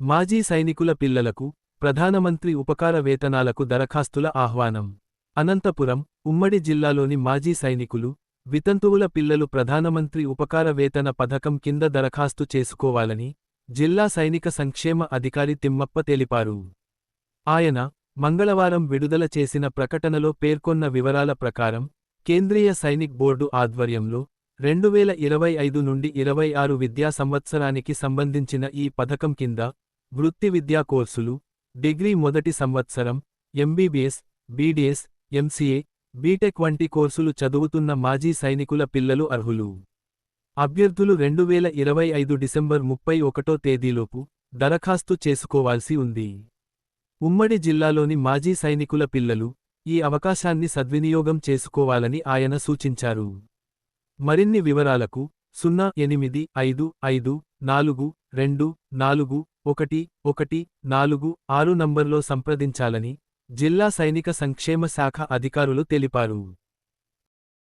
మాజీ సైనికుల పిల్లలకు ప్రధానమంత్రి ఉపకార వేతనాలకు దరఖాస్తుల ఆహ్వానం. అనంతపురం, ఉమ్మడి జిల్లాలోని మాజీ సైనికులు, వితంతువుల పిల్లలు ప్రధానమంత్రి ఉపకార వేతన పథకం కింద దరఖాస్తు చేసుకోవాలని జిల్లా సైనిక సంక్షేమ అధికారి తిమ్మప్ప తెలిపారు. ఆయన మంగళవారం విడుదల చేసిన ప్రకటనలో పేర్కొన్న వివరాల ప్రకారం కేంద్రీయ సైనిక్ బోర్డు ఆధ్వర్యంలో 2025 నుండి 26 విద్యా సంవత్సరానికి సంబంధించిన ఈ పథకం కింద వృత్తి విద్యా కోర్సులు, డిగ్రీ మొదటి సంవత్సరం, ఎంబీబీఎస్, బీడీఎస్, ఎంసీఏ, బీటెక్ వంటి కోర్సులు చదువుతున్న మాజీ సైనికుల పిల్లలు అర్హులు. అభ్యర్థులు 2025 డిసెంబర్ 31వ తేదీలోపు దరఖాస్తు చేసుకోవాల్సి ఉంది. ఉమ్మడి జిల్లాలోని మాజీ సైనికుల పిల్లలు ఈ అవకాశాన్ని సద్వినియోగం చేసుకోవాలని ఆయన సూచించారు. మరిన్ని వివరాలకు 0854241146 నంబర్లో సంప్రదించాలని జిల్లా సైనిక సంక్షేమ శాఖ అధికారులు తెలిపారు.